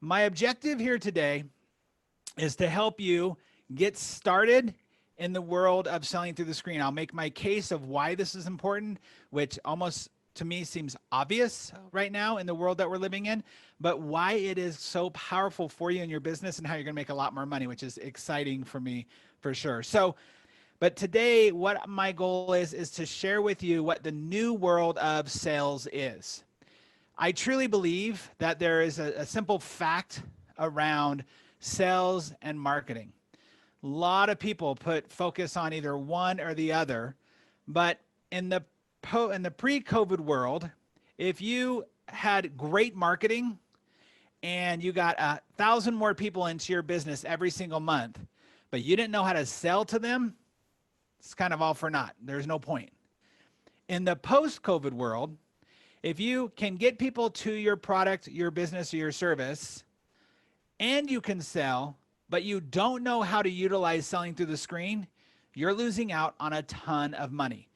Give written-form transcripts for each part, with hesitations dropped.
My objective here today is to help you get started in the world of selling through the screen. I'll make my case of why this is important, which almost to me seems obvious right now in the world that we're living in, but why it is so powerful for you in your business and how you're going to make a lot more money, which is exciting for me for sure. So, but today, what my goal is to share with you what the new world of sales is. I truly believe that there is a simple fact around sales and marketing. A lot of people put focus on either one or the other, but in the pre-COVID world, if you had great marketing and you got 1,000 more people into your business every single month, but you didn't know how to sell to them, it's kind of all for naught. There's no point. In the post-COVID world, if you can get people to your product, your business, or your service, and you can sell, but you don't know how to utilize selling through the screen, you're losing out on a ton of money.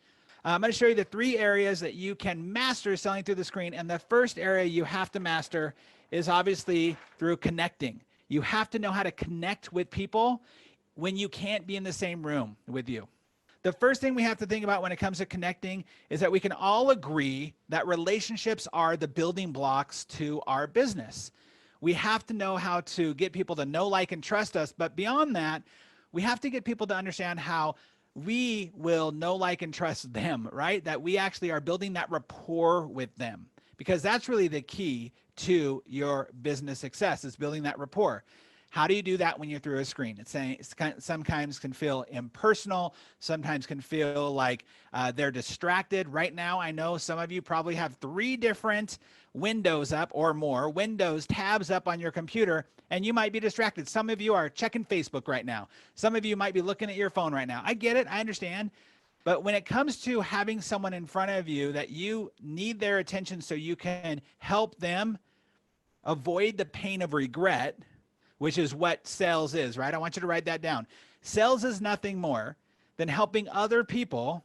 I'm going to show you the 3 areas that you can master selling through the screen. And the first area you have to master is obviously through connecting. You have to know how to connect with people when you can't be in the same room with you. The first thing we have to think about when it comes to connecting is that we can all agree that relationships are the building blocks to our business. We have to know how to get people to know, like, and trust us. But beyond that, we have to get people to understand how we will know, like, and trust them, right? That we actually are building that rapport with them, because that's really the key to your business success, is building that rapport. How do you do that when you're through a screen? Sometimes can feel impersonal. Sometimes can feel like they're distracted. Right now, I know some of you probably have 3 different windows up or more, tabs up on your computer, and you might be distracted. Some of you are checking Facebook right now. Some of you might be looking at your phone right now. I get it. I understand. But when it comes to having someone in front of you that you need their attention so you can help them avoid the pain of regret, which is what sales is, right? I want you to write that down. Sales is nothing more than helping other people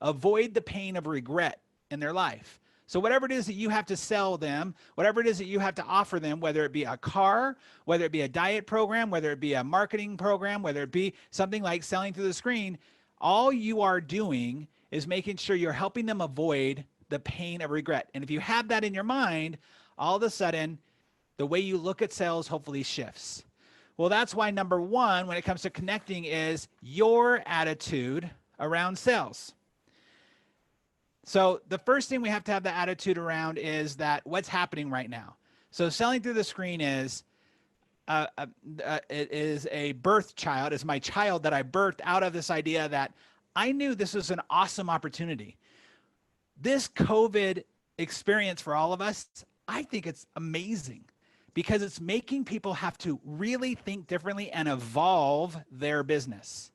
avoid the pain of regret in their life. So whatever it is that you have to sell them, whatever it is that you have to offer them, whether it be a car, whether it be a diet program, whether it be a marketing program, whether it be something like selling through the screen, all you are doing is making sure you're helping them avoid the pain of regret. And if you have that in your mind, all of a sudden, the way you look at sales hopefully shifts. Well, that's why number 1, when it comes to connecting, is your attitude around sales. So the first thing we have to have the attitude around is that what's happening right now. So selling through the screen is it is a birth child. It's my child that I birthed out of this idea that I knew this was an awesome opportunity. This COVID experience for all of us, I think it's amazing, because it's making people have to really think differently and evolve their business.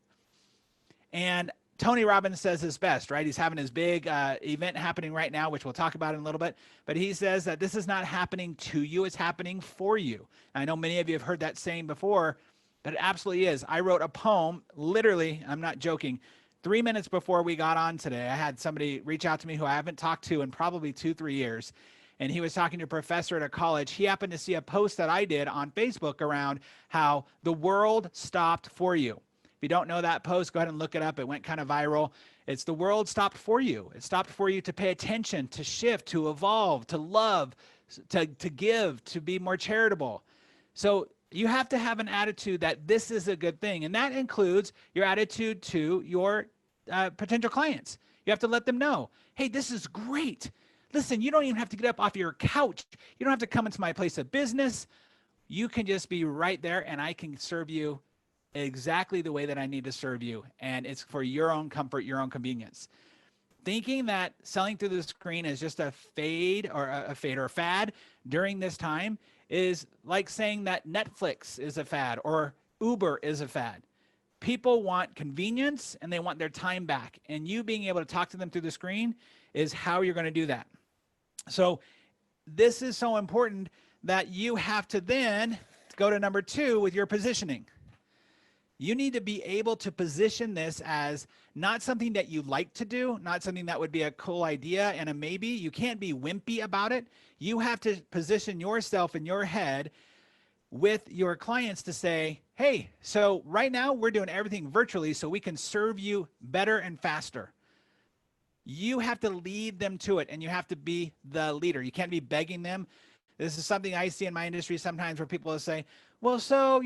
And Tony Robbins says this best, right? He's having his big event happening right now, which we'll talk about in a little bit. But he says that this is not happening to you, it's happening for you. And I know many of you have heard that saying before, but it absolutely is. I wrote a poem, literally, I'm not joking, 3 minutes before we got on today. I had somebody reach out to me who I haven't talked to in probably 2-3 years. And he was talking to a professor at a college. He happened to see a post that I did on Facebook around how the world stopped for you. If you don't know that post, go ahead and look it up. It went kind of viral. It's the world stopped for you. It stopped for you to pay attention, to shift, to evolve, to love, to give, to be more charitable. So you have to have an attitude that this is a good thing. And that includes your attitude to your potential clients. You have to let them know, hey, this is great. Listen, you don't even have to get up off your couch. You don't have to come into my place of business. You can just be right there, and I can serve you exactly the way that I need to serve you. And it's for your own comfort, your own convenience. Thinking that selling through the screen is just a fad during this time is like saying that Netflix is a fad or Uber is a fad. People want convenience and they want their time back. And you being able to talk to them through the screen is how you're going to do that. So this is so important that you have to then go to number 2 with your positioning. You need to be able to position this as not something that you like to do, not something that would be a cool idea and a maybe. You can't be wimpy about it. You have to position yourself in your head with your clients to say, hey, so right now we're doing everything virtually so we can serve you better and faster. You have to lead them to it, and you have to be the leader. You can't be begging them. This is something I see in my industry sometimes where people will say, well, so,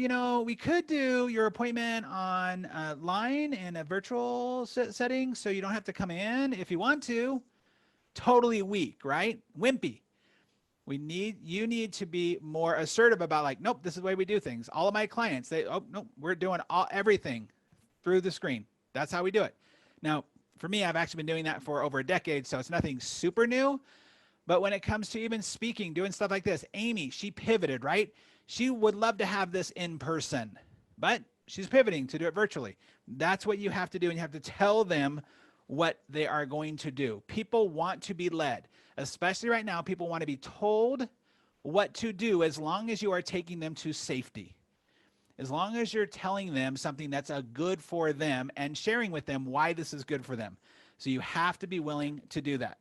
we could do your appointment on line in a virtual setting so you don't have to come in if you want to. Totally weak, right? Wimpy. You need to be more assertive about like, nope, this is the way we do things. All of my clients, nope, we're doing everything through the screen. That's how we do it. Now, for me, I've actually been doing that for over a decade, so it's nothing super new. But when it comes to even speaking, doing stuff like this, Amy, she pivoted, right? She would love to have this in person, but she's pivoting to do it virtually. That's what you have to do, and you have to tell them what they are going to do. People want to be led, especially right now. People want to be told what to do as long as you are taking them to safety. As long as you're telling them something that's good for them and sharing with them why this is good for them. So you have to be willing to do that.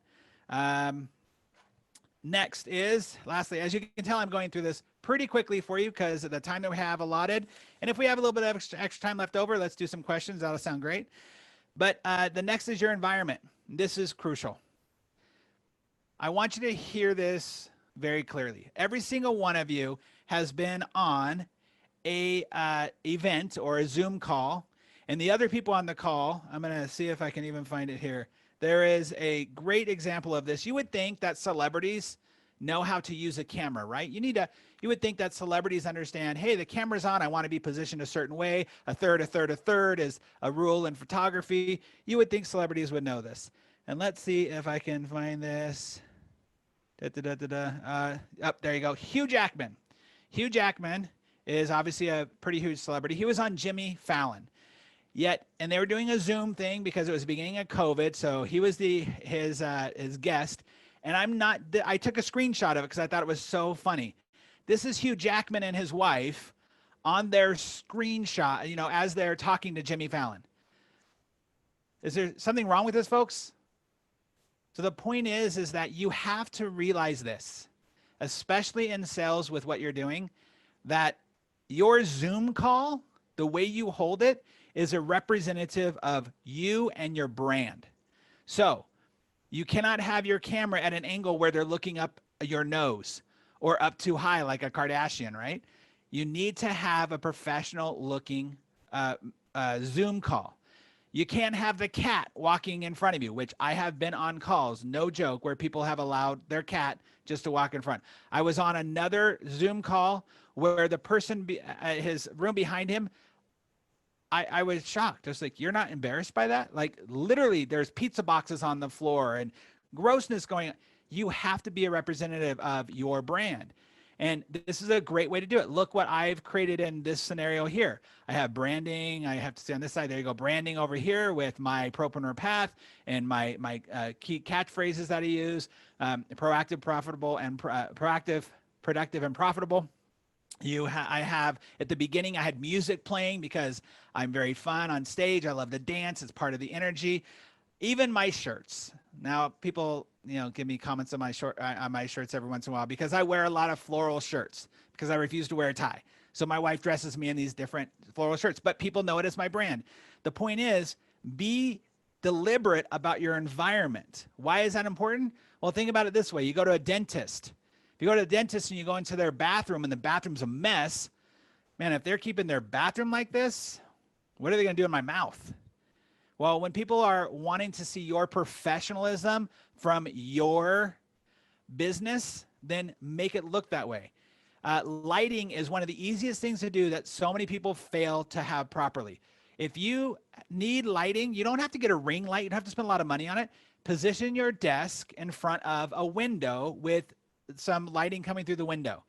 Next is, lastly, as you can tell, I'm going through this pretty quickly for you because of the time that we have allotted. And if we have a little bit of extra time left over, let's do some questions. That'll sound great. But the next is your environment. This is crucial. I want you to hear this very clearly. Every single one of you has been on a event or a Zoom call, and the other people on the call, I'm going to see if I can even find it here. There is a great example of this. You would think that celebrities know how to use a camera, right? You would think that celebrities understand, hey, the camera's on, I want to be positioned a certain way. A third is a rule in photography. You would think celebrities would know this. And let's see if I can find this. There you go. Hugh Jackman. Hugh Jackman is obviously a pretty huge celebrity. He was on Jimmy Fallon. And they were doing a Zoom thing because it was the beginning of COVID, so he was his guest. And I took a screenshot of it because I thought it was so funny. This is Hugh Jackman and his wife on their screenshot, as they're talking to Jimmy Fallon. Is there something wrong with this, folks? So the point is that you have to realize this, especially in sales with what you're doing, that your Zoom call, the way you hold it, is a representative of you and your brand. So you cannot have your camera at an angle where they're looking up your nose or up too high like a Kardashian, right? You need to have a professional looking Zoom call. You can't have the cat walking in front of you, which I have been on calls, no joke, where people have allowed their cat just to walk in front. I was on another Zoom call where the person, his room behind him, I was shocked. I was like, you're not embarrassed by that? Like literally there's pizza boxes on the floor and grossness going on. You have to be a representative of your brand. And this is a great way to do it. Look what I've created in this scenario here. I have branding. I have to stay on this side. There you go. Branding over here with my propreneur path and my key catchphrases that I use. Proactive, profitable, and proactive, productive, and profitable. I have at the beginning, I had music playing because I'm very fun on stage. I love to dance. It's part of the energy. Even my shirts. Now people, give me comments on my shirts every once in a while because I wear a lot of floral shirts because I refuse to wear a tie. So my wife dresses me in these different floral shirts, but people know it as my brand. The point is, be deliberate about your environment. Why is that important? Well, think about it this way. You go to a dentist. If you go to the dentist and you go into their bathroom and the bathroom's a mess, man, if they're keeping their bathroom like this, what are they going to do in my mouth? Well, when people are wanting to see your professionalism from your business, then make it look that way. Lighting is one of the easiest things to do that so many people fail to have properly. If you need lighting, you don't have to get a ring light. You don't have to spend a lot of money on it. Position your desk in front of a window with some lighting coming through the window.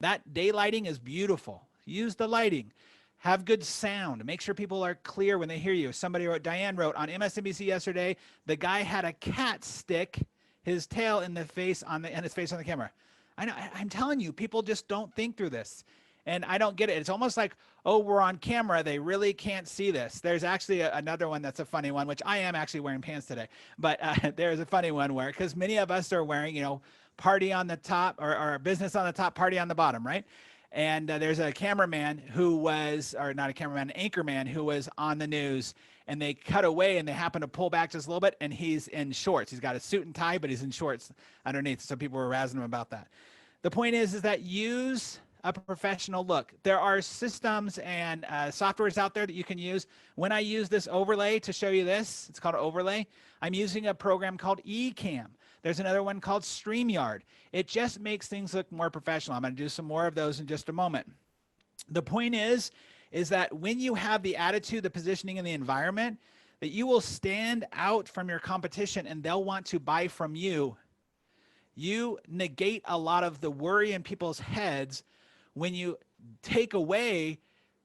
That day lighting is beautiful. Use the lighting. Have good sound. Make sure people are clear when they hear you. Diane wrote on MSNBC yesterday, the guy had a cat stick his tail in his face on the camera. I know, I'm telling you, people just don't think through this. And I don't get it. It's almost like, oh, we're on camera. They really can't see this. There's actually another one that's a funny one, which I am actually wearing pants today. But there's a funny one where, because many of us are wearing, party on the top or business on the top, party on the bottom, right? And there's a cameraman who was, or not a cameraman, an anchorman who was on the news, and they cut away and they happen to pull back just a little bit, and he's in shorts. He's got a suit and tie, but he's in shorts underneath. So people were razzing him about that. The point is that use a professional look. There are systems and softwares out there that you can use. When I use this overlay to show you this, it's called overlay. I'm using a program called Ecamm. There's another one called StreamYard. It just makes things look more professional. I'm going to do some more of those in just a moment. The point is that when you have the attitude, the positioning, and the environment, that you will stand out from your competition and they'll want to buy from you. You negate a lot of the worry in people's heads when you take away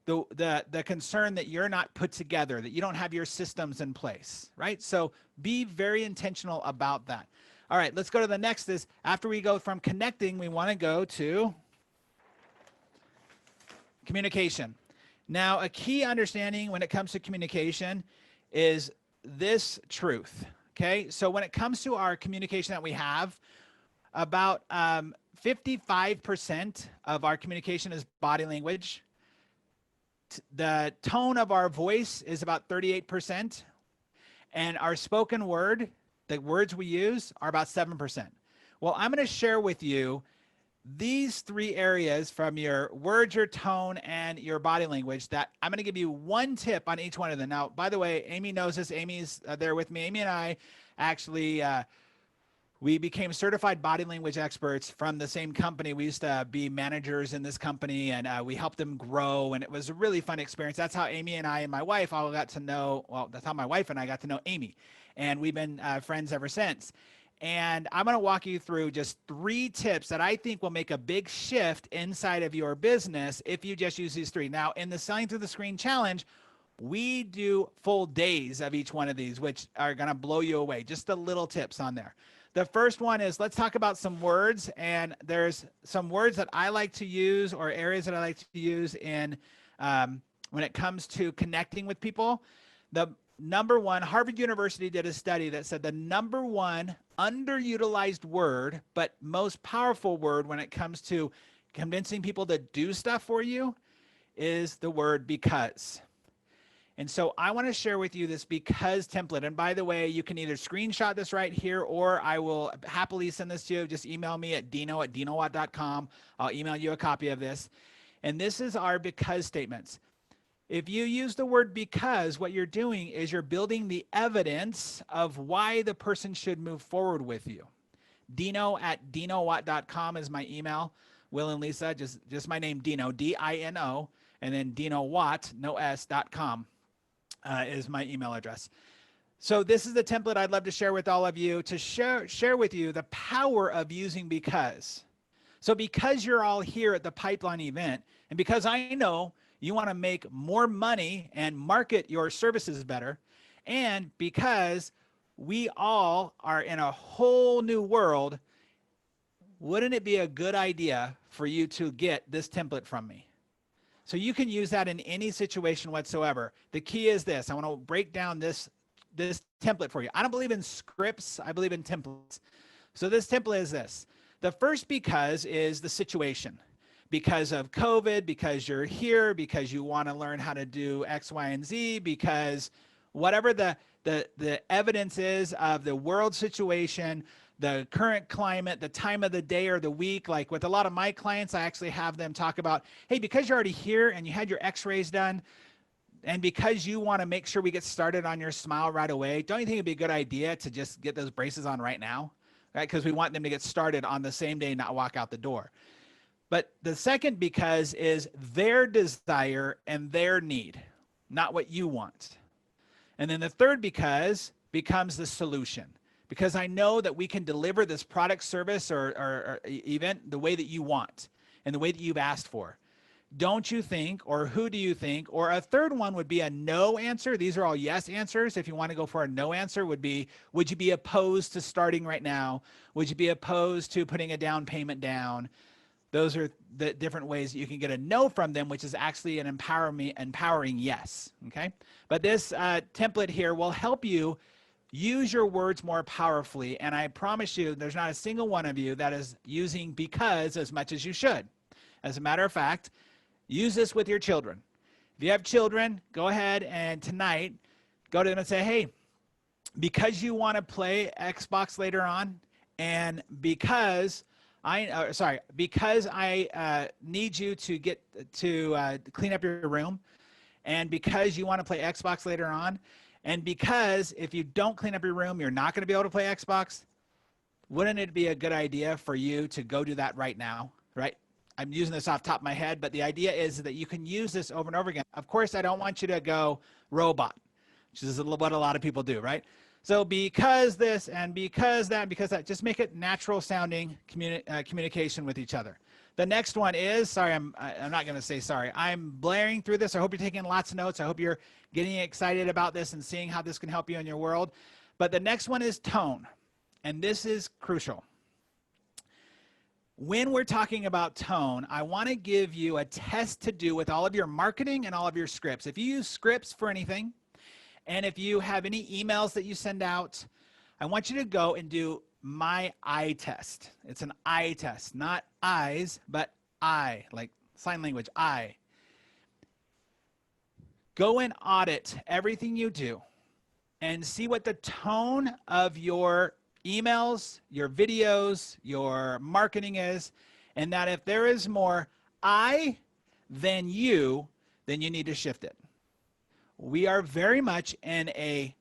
the concern that you're not put together, that you don't have your systems in place, right? So be very intentional about that. All right, let's go to the next. Is after we go from connecting, we want to go to communication. Now, a key understanding when it comes to communication is this truth, okay? So when it comes to our communication that we have, about 55% of our communication is body language. The tone of our voice is about 38%. And our spoken word, the words we use, are about 7%. Well, I'm going to share with you these three areas from your words, your tone, and your body language that I'm going to give you one tip on each one of them. Now, by the way, Amy knows this. Amy's there with me. Amy and I actually we became certified body language experts from the same company. We used to be managers in this company, and we helped them grow, and it was a really fun experience. That's how Amy and I and my wife all got to know, well, that's how my wife and I got to know Amy, and we've been friends ever since. And I'm going to walk you through just 3 tips that I think will make a big shift inside of your business if you just use these 3. Now, in the Selling Through the Screen Challenge, we do full days of each one of these, which are going to blow you away. Just the little tips on there. The first one is, let's talk about some words, and there's some words that I like to use, or areas that I like to use in when it comes to connecting with people. The number one, Harvard University did a study that said the number one underutilized word, but most powerful word when it comes to convincing people to do stuff for you is the word because. And so I want to share with you this because template. And by the way, you can either screenshot this right here, or I will happily send this to you. Just email me at dino@dinowatt.com. I'll email you a copy of this. And this is our because statements. If you use the word because, what you're doing is you're building the evidence of why the person should move forward with you. Dino@dinowatt.com is my email. Will and Lisa, just my name, Dino, D-I-N-O, and then Dino Watt, no S.com. Is my email address. So this is the template I'd love to share with all of you to share with you the power of using because. So because you're all here at the Pipeline event, and because I know you want to make more money and market your services better, and because we all are in a whole new world, wouldn't it be a good idea for you to get this template from me? So you can use that in any situation whatsoever. The key is this. I want to break down this template for you. I don't believe in scripts. I believe in templates. So this template is this. The first because is the situation. Because of COVID, because you're here, because you want to learn how to do X, Y, and Z, because whatever the evidence is of the world situation, the current climate, the time of the day or the week. Like with a lot of my clients, I actually have them talk about, hey, because you're already here and you had your x-rays done, and because you want to make sure we get started on your smile right away, don't you think it'd be a good idea to just get those braces on right now? Right? Because we want them to get started on the same day, not walk out the door. But the second because is their desire and their need, not what you want. And then the third because becomes the solution. Because I know that we can deliver this product, service, or event the way that you want and the way that you've asked for. Don't you think, or who do you think, or a third one would be a no answer. These are all yes answers. If you want to go for a no answer would be, would you be opposed to starting right now? Would you be opposed to putting a down payment down? Those are the different ways that you can get a no from them, which is actually an empowering yes, okay? But this template here will help you use your words more powerfully, and I promise you there's not a single one of you that is using because as much as you should. As a matter of fact, use this with your children. If you have children, go ahead and tonight, go to them and say, hey, because you want to play Xbox later on, and because I need you to get to clean up your room, and because you want to play Xbox later on, and because if you don't clean up your room, you're not going to be able to play Xbox, wouldn't it be a good idea for you to go do that right now, right? I'm using this off the top of my head, but the idea is that you can use this over and over again. Of course, I don't want you to go robot, which is what a lot of people do, right? So because this and because that, because that, just make it natural sounding communication with each other. The next one is, sorry, I'm not going to say sorry. I'm blaring through this. I hope you're taking lots of notes. I hope you're getting excited about this and seeing how this can help you in your world. But the next one is tone, and this is crucial. When we're talking about tone, I want to give you a test to do with all of your marketing and all of your scripts. If you use scripts for anything, and if you have any emails that you send out, I want you to go and do my eye test. It's an eye test, not eyes, but I, like sign language, I. Go and audit everything you do and see what the tone of your emails, your videos, your marketing is, and that if there is more I than you, then you need to shift it. We are very much in a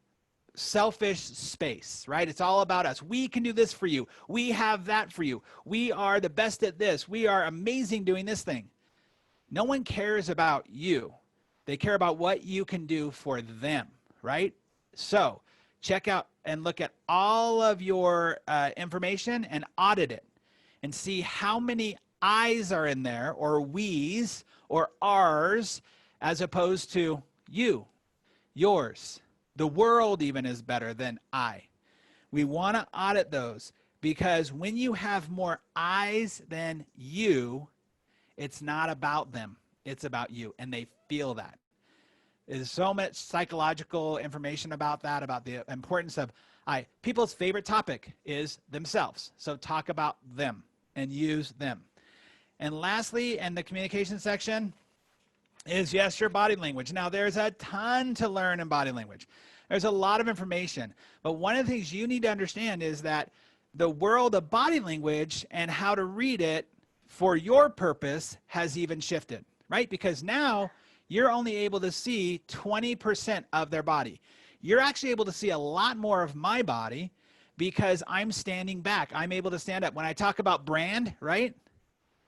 selfish space, right? It's all about us. We can do this for you. We have that for you. We are the best at this. We are amazing doing this thing. No one cares about you. They care about what you can do for them, right? So check out and look at all of your information and audit it and see how many I's are in there, or we's, or ours, as opposed to you, yours. The world even is better than I. We want to audit those, because when you have more I's than you, it's not about them. It's about you, and they feel that. There's so much psychological information about that, about the importance of I. People's favorite topic is themselves. So talk about them and use them. And lastly, in the communication section is, yes, your body language. Now, there's a ton to learn in body language. There's a lot of information. But one of the things you need to understand is that the world of body language and how to read it for your purpose has even shifted, right? Because now you're only able to see 20% of their body. You're actually able to see a lot more of my body because I'm standing back. I'm able to stand up. When I talk about brand, right?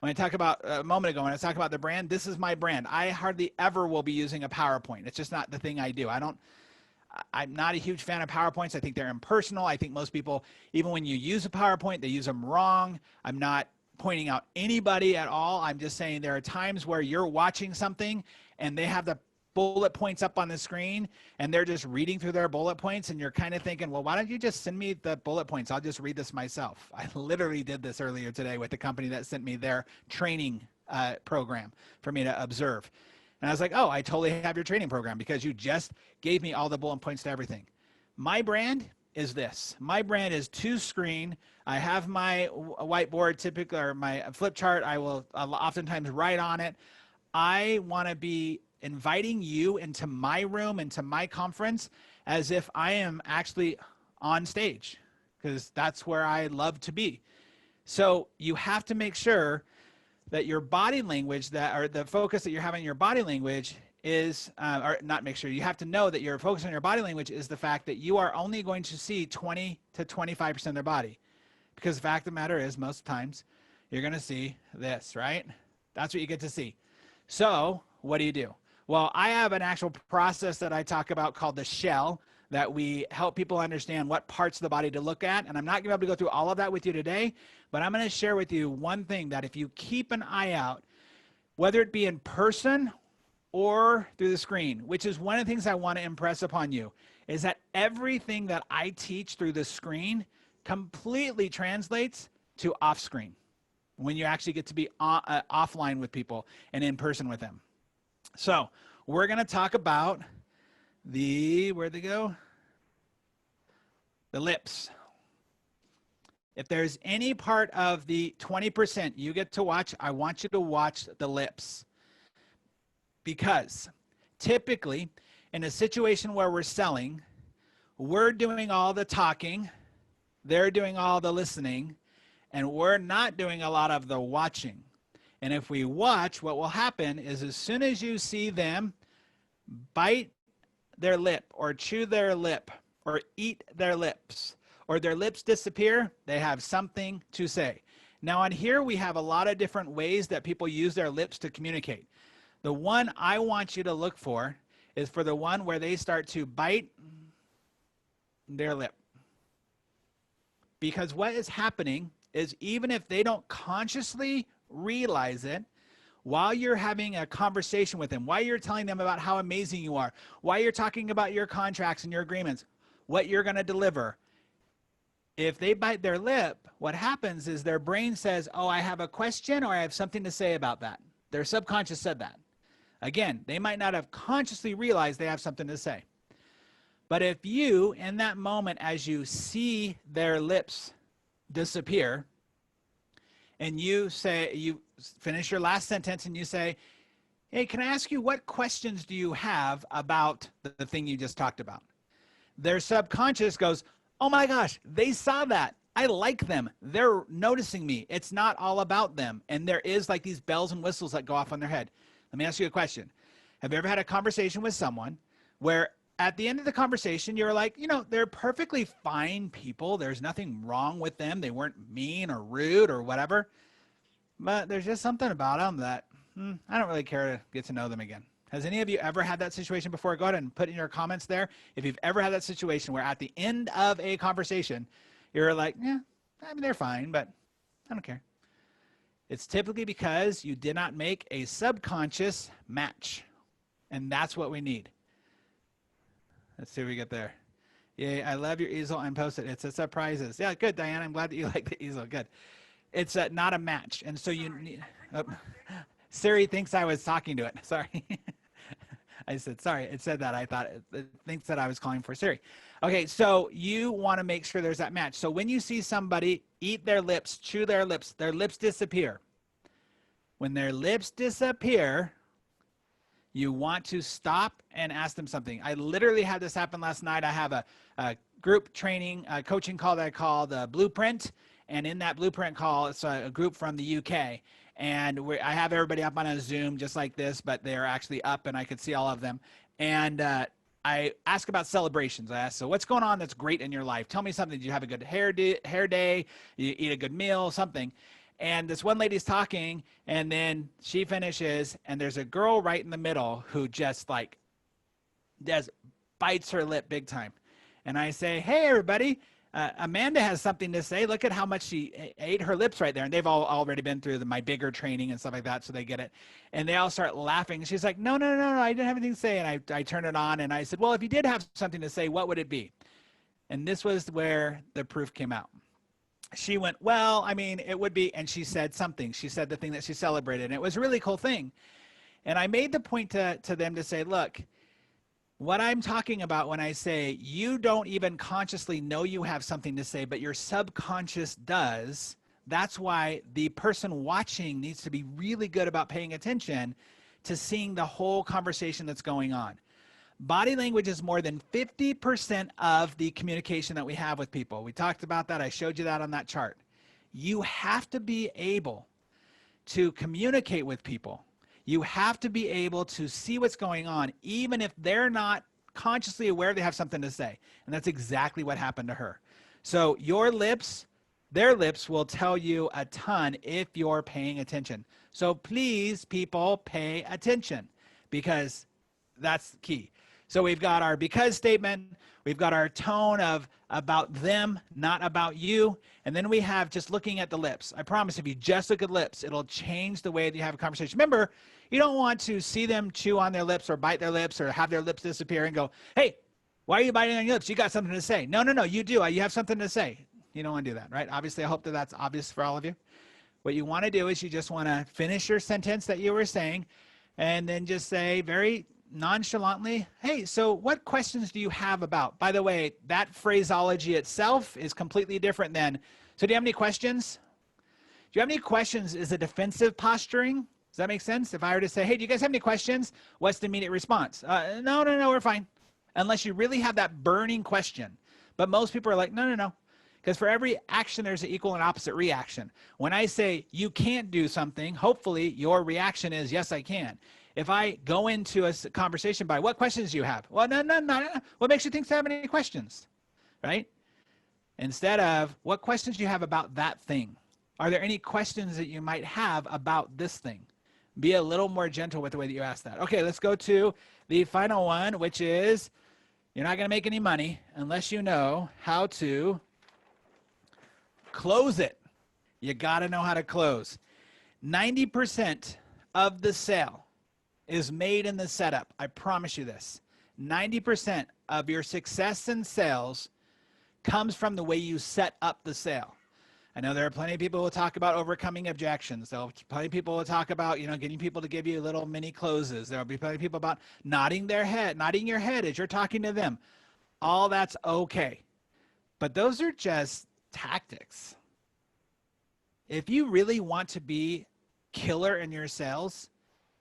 When I talk about a moment ago, when I talk about the brand, this is my brand. I hardly ever will be using a PowerPoint. It's just not the thing I do. I'm not a huge fan of PowerPoints. I think they're impersonal. I think most people, even when you use a PowerPoint, they use them wrong. I'm not pointing out anybody at all. I'm just saying there are times where you're watching something and they have the bullet points up on the screen and they're just reading through their bullet points, and you're kind of thinking, well, why don't you just send me the bullet points? I'll just read this myself. I literally did this earlier today with the company that sent me their training program for me to observe. And I was like, oh, I totally have your training program because you just gave me all the bullet points to everything. My brand is this. My brand is two screen. I have my whiteboard typically, or my flip chart. I'll oftentimes write on it. I want to be inviting you into my room, into my conference, as if I am actually on stage, because that's where I love to be. So you have to make sure that your body language, or the focus that you're having on your body language is, or not make sure, you have to know that your focus on your body language is the fact that you are only going to see 20 to 25% of their body. Because the fact of the matter is, most times, you're going to see this, right? That's what you get to see. So what do? Well, I have an actual process that I talk about called the shell, that we help people understand what parts of the body to look at. And I'm not going to be able to go through all of that with you today, but I'm going to share with you one thing that if you keep an eye out, whether it be in person or through the screen, which is one of the things I want to impress upon you, is that everything that I teach through the screen completely translates to off screen when you actually get to be offline with people and in person with them. So we're going to talk about where'd they go? The lips. If there's any part of the 20% you get to watch, I want you to watch the lips. Because typically in a situation where we're selling, we're doing all the talking, they're doing all the listening, and we're not doing a lot of the watching. And if we watch, what will happen is as soon as you see them bite their lip or chew their lip or eat their lips or their lips disappear, they have something to say. Now on here, we have a lot of different ways that people use their lips to communicate. The one I want you to look for is for the one where they start to bite their lip. Because what is happening is even if they don't consciously realize it, while you're having a conversation with them, while you're telling them about how amazing you are, while you're talking about your contracts and your agreements, what you're going to deliver, if they bite their lip, what happens is their brain says, oh, I have a question or I have something to say about that. Their subconscious said that. Again, they might not have consciously realized they have something to say. But if you, in that moment, as you see their lips disappear, and you say, you finish your last sentence and you say, hey, can I ask you what questions do you have about the thing you just talked about? Their subconscious goes, oh my gosh, they saw that. I like them. They're noticing me. It's not all about them. And there is like these bells and whistles that go off on their head. Let me ask you a question. Have you ever had a conversation with someone where at the end of the conversation, you're like, you know, they're perfectly fine people. There's nothing wrong with them. They weren't mean or rude or whatever. But there's just something about them that I don't really care to get to know them again. Has any of you ever had that situation before? Go ahead and put in your comments there. If you've ever had that situation where at the end of a conversation, you're like, yeah, I mean, they're fine, but I don't care. It's typically because you did not make a subconscious match. And that's what we need. Let's see what we get there. Yay, I love your easel and post it. It's a surprises. Yeah, good, Diana. I'm glad that you like the easel. Good. It's not a match. And so you need, Siri thinks I was talking to it. Sorry. I said, sorry, it said that. I thought it thinks that I was calling for Siri. Okay, so you want to make sure there's that match. So when you see somebody eat their lips, chew their lips disappear. When their lips disappear, you want to stop and ask them something. I literally had this happen last night. I have a group training, coaching call that I call the Blueprint. And in that Blueprint call, it's a group from the UK. And I have everybody up on a Zoom just like this, but they're actually up and I could see all of them. And I ask about celebrations. I ask, so what's going on that's great in your life? Tell me something. Did you have a good hair day? You eat a good meal? Something. And this one lady's talking, and then she finishes, and there's a girl right in the middle who just bites her lip big time. And I say, hey, everybody, Amanda has something to say. Look at how much she ate her lips right there. And they've all already been through my bigger training and stuff like that, so they get it. And they all start laughing. She's like, no, I didn't have anything to say. And I turn it on, and I said, well, if you did have something to say, what would it be? And this was where the proof came out. She went, well, I mean, it would be, and she said something. She said the thing that she celebrated, and it was a really cool thing. And I made the point to them to say, look, what I'm talking about when I say you don't even consciously know you have something to say, but your subconscious does, that's why the person watching needs to be really good about paying attention to seeing the whole conversation that's going on. Body language is more than 50% of the communication that we have with people. We talked about that. I showed you that on that chart. You have to be able to communicate with people. You have to be able to see what's going on, even if they're not consciously aware they have something to say. And that's exactly what happened to her. So your lips, their lips will tell you a ton if you're paying attention. So please, people, pay attention because that's key. So we've got our because statement, we've got our tone of about them, not about you, and then we have just looking at the lips. I promise if you just look at lips, it'll change the way that you have a conversation. Remember, you don't want to see them chew on their lips or bite their lips or have their lips disappear and go, hey, why are you biting on your lips? You got something to say. No, you do. You have something to say. You don't want to do that, right? Obviously, I hope that that's obvious for all of you. What you want to do is you just want to finish your sentence that you were saying and then just say very nonchalantly, hey, so what questions do you have about? By the way, that phraseology itself is completely different than, So do you have any questions? Do you have any questions is a defensive posturing? Does that make sense? If I were to say, hey, do you guys have any questions? What's the immediate response? No, we're fine. Unless you really have that burning question. But most people are like, no. Because for every action, there's an equal and opposite reaction. When I say you can't do something, hopefully your reaction is, yes, I can. If I go into a conversation by what questions do you have? Well, no. What makes you think to have any questions, right? Instead of what questions do you have about that thing? Are there any questions that you might have about this thing? Be a little more gentle with the way that you ask that. Okay, let's go to the final one, which is you're not going to make any money unless you know how to close it. You got to know how to close. 90% of the sale is made in the setup. I promise you this. 90% of your success in sales comes from the way you set up the sale. I know there are plenty of people who will talk about overcoming objections. There'll be plenty of people who will talk about, getting people to give you little mini closes. There'll be plenty of people about nodding your head as you're talking to them. All that's okay. But those are just tactics. If you really want to be killer in your sales,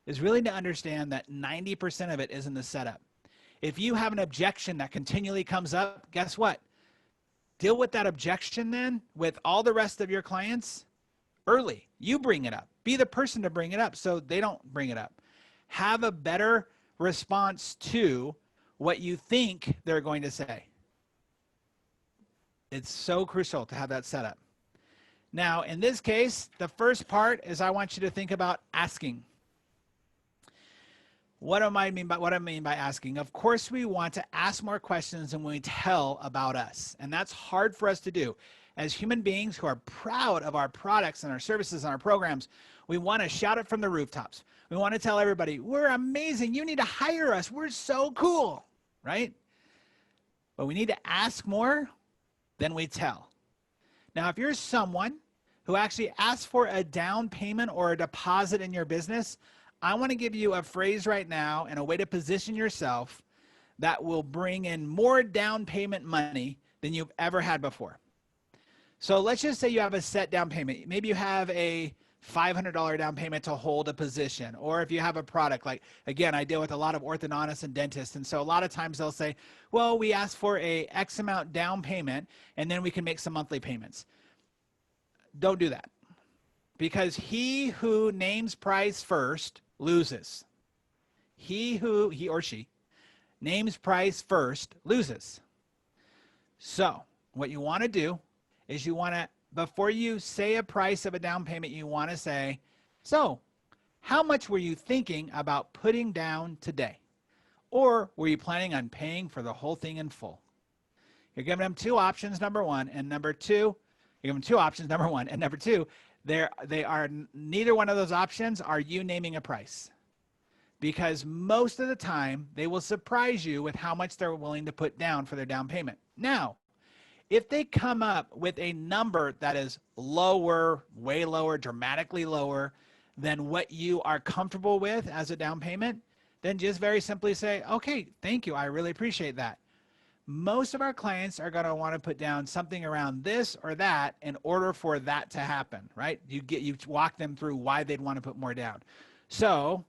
is really to understand that 90% of it is in the setup. If you have an objection that continually comes up, guess what? Deal with that objection then with all the rest of your clients early. You bring it up. Be the person to bring it up so they don't bring it up. Have a better response to what you think they're going to say. It's so crucial to have that set up. Now, in this case, the first part is I want you to think about asking. What do I mean by asking? Of course, we want to ask more questions than we tell about us. And that's hard for us to do. As human beings who are proud of our products and our services and our programs, we want to shout it from the rooftops. We want to tell everybody, we're amazing. You need to hire us. We're so cool, right? But we need to ask more than we tell. Now, if you're someone who actually asks for a down payment or a deposit in your business, I want to give you a phrase right now and a way to position yourself that will bring in more down payment money than you've ever had before. So let's just say you have a set down payment. Maybe you have a $500 down payment to hold a position, or if you have a product, like, again, I deal with a lot of orthodontists and dentists, and so a lot of times they'll say, well, we ask for a X amount down payment, and then we can make some monthly payments. Don't do that, because he who names price first loses. He or she names price first loses. So what you want to do is you want to, before you say a price of a down payment, you want to say, so how much were you thinking about putting down today? Or were you planning on paying for the whole thing in full? You're giving them two options, number one, and number two, you're giving them two options, number one, and number two, they are neither one of those options are you naming a price, because most of the time they will surprise you with how much they're willing to put down for their down payment. Now, if they come up with a number that is lower, way lower, dramatically lower than what you are comfortable with as a down payment, then just very simply say, okay, thank you, I really appreciate that. Most of our clients are going to want to put down something around this or that in order for that to happen, right? You walk them through why they'd want to put more down. So,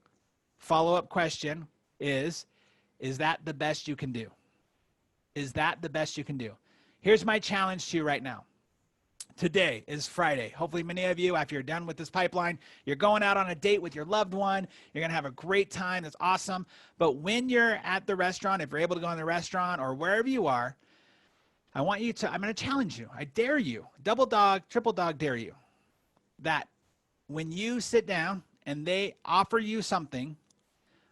follow-up question is that the best you can do? Is that the best you can do? Here's my challenge to you right now. Today is Friday. Hopefully many of you, after you're done with this pipeline, you're going out on a date with your loved one. You're going to have a great time. That's awesome. But when you're at the restaurant, if you're able to go in the restaurant or wherever you are, I'm going to challenge you. I dare you, double dog, triple dog dare you, that when you sit down and they offer you something,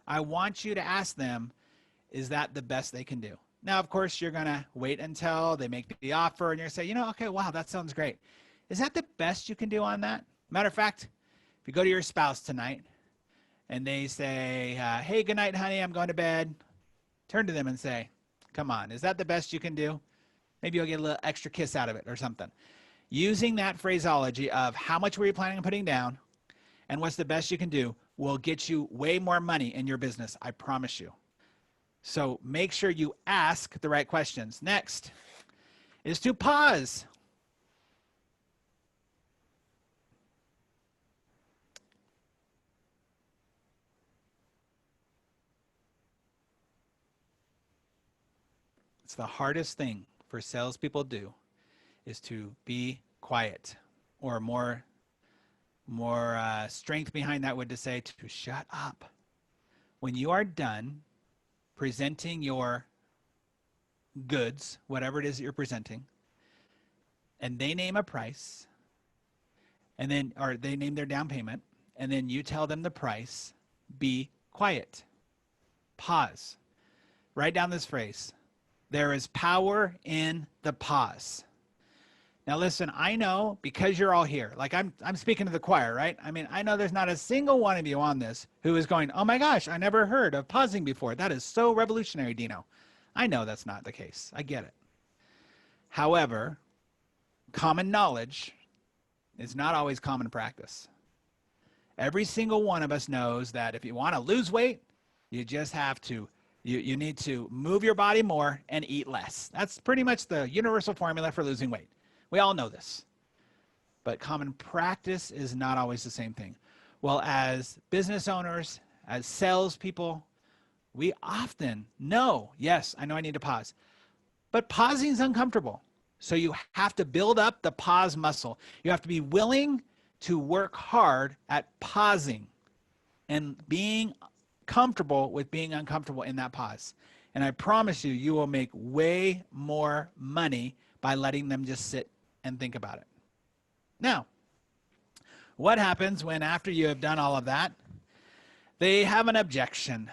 I want you to ask them, is that the best they can do? Now, of course, you're going to wait until they make the offer and you're going to say, okay, wow, that sounds great. Is that the best you can do on that? Matter of fact, if you go to your spouse tonight and they say, hey, good night, honey, I'm going to bed, turn to them and say, come on, is that the best you can do? Maybe you'll get a little extra kiss out of it or something. Using that phraseology of how much were you planning on putting down and what's the best you can do will get you way more money in your business, I promise you. So make sure you ask the right questions. Next is to pause. It's the hardest thing for salespeople to do is to be quiet, or more strength behind that would to say to shut up. When you are done presenting your goods, whatever it is that you're presenting, and they name a price, and then, or they name their down payment, and then you tell them the price, be quiet. Pause. Write down this phrase. There is power in the pause. Now listen, I know because you're all here, like I'm speaking to the choir, right? I mean, I know there's not a single one of you on this who is going, oh my gosh, I never heard of pausing before. That is so revolutionary, Dino. I know that's not the case. I get it. However, common knowledge is not always common practice. Every single one of us knows that if you want to lose weight, you just have to, you need to move your body more and eat less. That's pretty much the universal formula for losing weight. We all know this. But common practice is not always the same thing. Well, as business owners, as salespeople, we often know, yes, I know I need to pause. But pausing is uncomfortable. So you have to build up the pause muscle. You have to be willing to work hard at pausing and being comfortable with being uncomfortable in that pause. And I promise you, you will make way more money by letting them just sit and think about it. Now, what happens when after you have done all of that, they have an objection?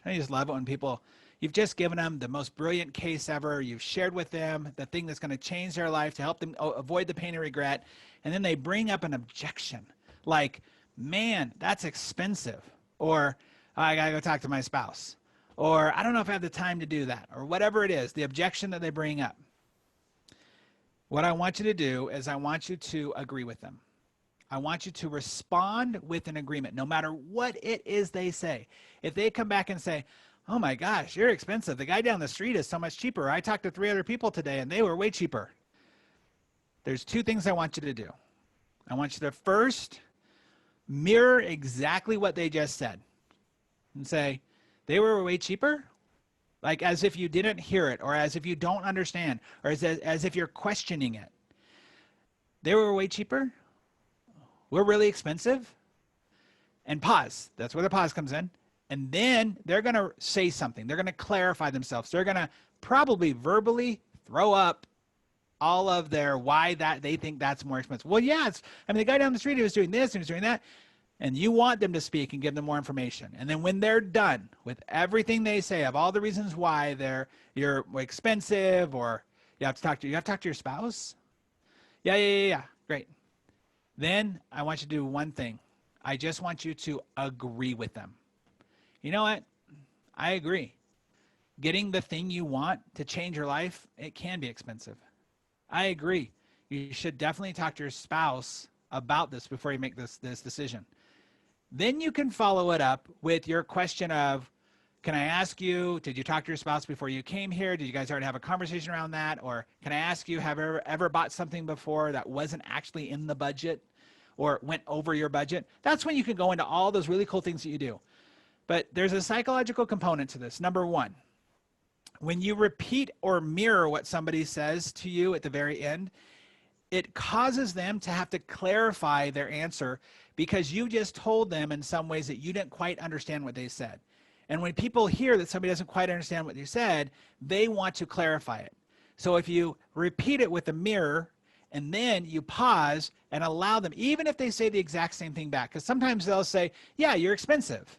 I just love it when people, you've just given them the most brilliant case ever. You've shared with them the thing that's going to change their life to help them avoid the pain and regret. And then they bring up an objection like, man, that's expensive. Or I got to go talk to my spouse. Or I don't know if I have the time to do that. Or whatever it is, the objection that they bring up. What I want you to do is I want you to agree with them. I want you to respond with an agreement, no matter what it is they say. If they come back and say, oh my gosh, you're expensive. The guy down the street is so much cheaper. I talked to 3 other people today and they were way cheaper. There's 2 things I want you to do. I want you to first mirror exactly what they just said and say, they were way cheaper? Like as if you didn't hear it, or as if you don't understand, or as if you're questioning it. They were way cheaper? We're really expensive? And pause. That's where the pause comes in. And then they're going to say something. They're going to clarify themselves. They're going to probably verbally throw up all of their why that they think that's more expensive. Well, yeah, I mean, the guy down the street, he was doing this and he was doing that. And you want them to speak and give them more information. And then when they're done with everything they say of all the reasons why you're expensive, or you have to talk to your spouse. Yeah. Great. Then I want you to do one thing. I just want you to agree with them. You know what? I agree. Getting the thing you want to change your life, it can be expensive. I agree. You should definitely talk to your spouse about this before you make this decision. Then you can follow it up with your question of, can I ask you, did you talk to your spouse before you came here? Did you guys already have a conversation around that? Or can I ask you, have you ever bought something before that wasn't actually in the budget or went over your budget? That's when you can go into all those really cool things that you do. But there's a psychological component to this. Number 1, when you repeat or mirror what somebody says to you at the very end, it causes them to have to clarify their answer because you just told them in some ways that you didn't quite understand what they said. And when people hear that somebody doesn't quite understand what you said, they want to clarify it. So if you repeat it with a mirror and then you pause and allow them, even if they say the exact same thing back, because sometimes they'll say, yeah, you're expensive.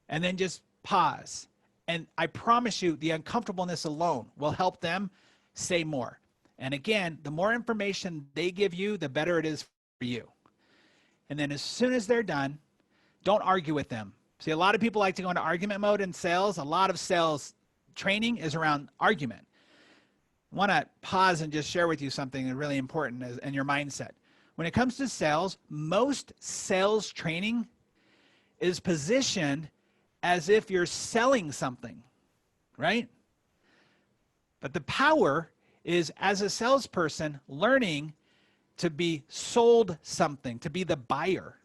And then just pause. And I promise you, the uncomfortableness alone will help them say more. And again, the more information they give you, the better it is for you. And then as soon as they're done, don't argue with them. See, a lot of people like to go into argument mode in sales. A lot of sales training is around argument. I want to pause and just share with you something really important in your mindset. When it comes to sales, most sales training is positioned as if you're selling something, right? But the power is, as a salesperson, learning to be sold something, to be the buyer.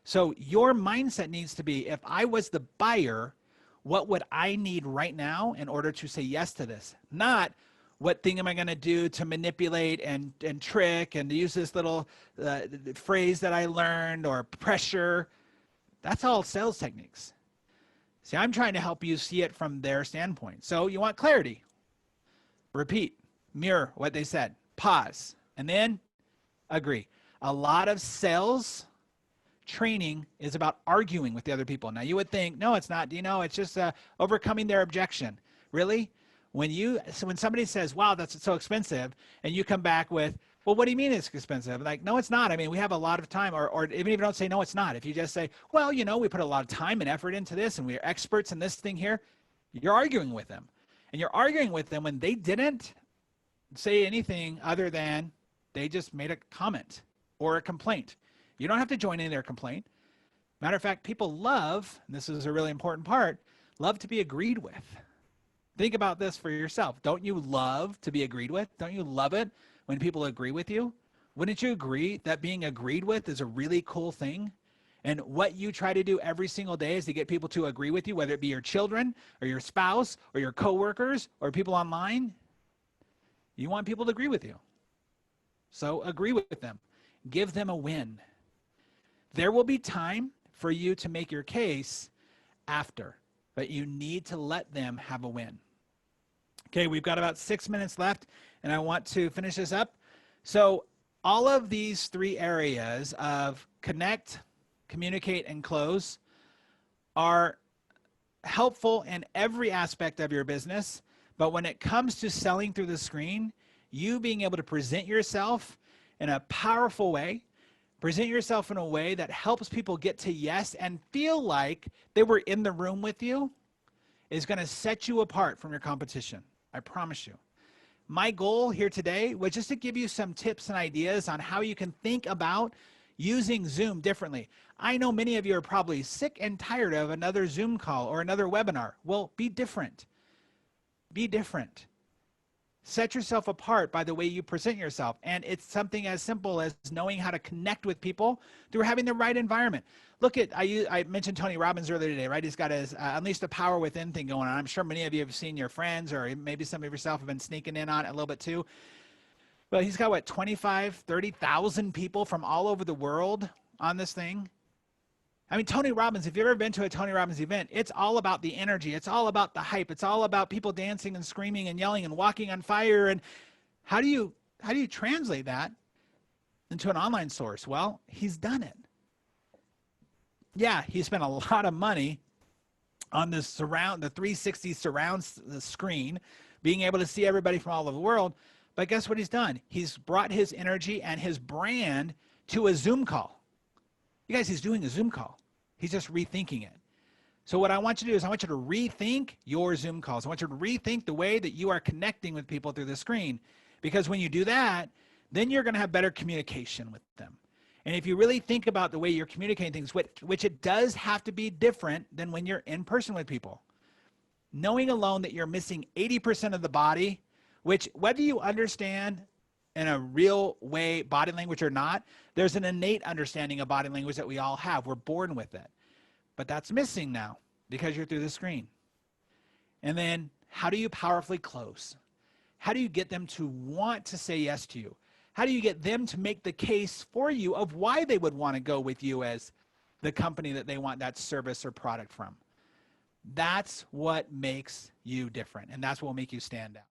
So your mindset needs to be, if I was the buyer, what would I need right now in order to say yes to this? Not what thing am I going to do to manipulate and trick and to use this little phrase that I learned or pressure. That's all sales techniques. See, I'm trying to help you see it from their standpoint. So you want clarity. Repeat, mirror what they said, pause, and then agree. A lot of sales training is about arguing with the other people. Now you would think, no, it's not, Dino, it's just overcoming their objection. Really? When somebody says, wow, that's so expensive, and you come back with, well, what do you mean it's expensive? Like, no, it's not. I mean, we have a lot of time, or even if you don't say, no, it's not. If you just say, well, we put a lot of time and effort into this, and we're experts in this thing here, you're arguing with them. And you're arguing with them when they didn't say anything other than they just made a comment or a complaint. You don't have to join in their complaint. Matter of fact, people love, and this is a really important part, love to be agreed with. Think about this for yourself. Don't you love to be agreed with? Don't you love it when people agree with you? Wouldn't you agree that being agreed with is a really cool thing? And what you try to do every single day is to get people to agree with you, whether it be your children or your spouse or your coworkers or people online. You want people to agree with you. So agree with them. Give them a win. There will be time for you to make your case after, but you need to let them have a win. Okay, we've got about 6 minutes left, and I want to finish this up. So all of these 3 areas of connect, communicate, and close are helpful in every aspect of your business, but when it comes to selling through the screen, you being able to present yourself in a powerful way, present yourself in a way that helps people get to yes and feel like they were in the room with you is going to set you apart from your competition. I promise you. My goal here today was just to give you some tips and ideas on how you can think about using Zoom differently. I know many of you are probably sick and tired of another Zoom call or another webinar. Well, be different. Be different. Set yourself apart by the way you present yourself. And it's something as simple as knowing how to connect with people through having the right environment. Look at, I mentioned Tony Robbins earlier today, right? He's got his Unleash the Power Within thing going on. I'm sure many of you have seen your friends, or maybe some of yourself have been sneaking in on it a little bit too. But he's got, what, 25, 30,000 people from all over the world on this thing. I mean, Tony Robbins, if you've ever been to a Tony Robbins event, it's all about the energy. It's all about the hype. It's all about people dancing and screaming and yelling and walking on fire. And how do you translate that into an online source? Well, he's done it. Yeah, he spent a lot of money on the 360 surround screen, being able to see everybody from all over the world. But guess what he's done? He's brought his energy and his brand to a Zoom call. You guys, he's doing a Zoom call. He's just rethinking it. So what I want you to do is I want you to rethink your Zoom calls. I want you to rethink the way that you are connecting with people through the screen. Because when you do that, then you're going to have better communication with them. And if you really think about the way you're communicating things, which it does have to be different than when you're in person with people. Knowing alone that you're missing 80% of the body, which whether you understand in a real way body language or not, there's an innate understanding of body language that we all have. We're born with it. But that's missing now because you're through the screen. And then how do you powerfully close? How do you get them to want to say yes to you? How do you get them to make the case for you of why they would want to go with you as the company that they want that service or product from? That's what makes you different, and that's what will make you stand out.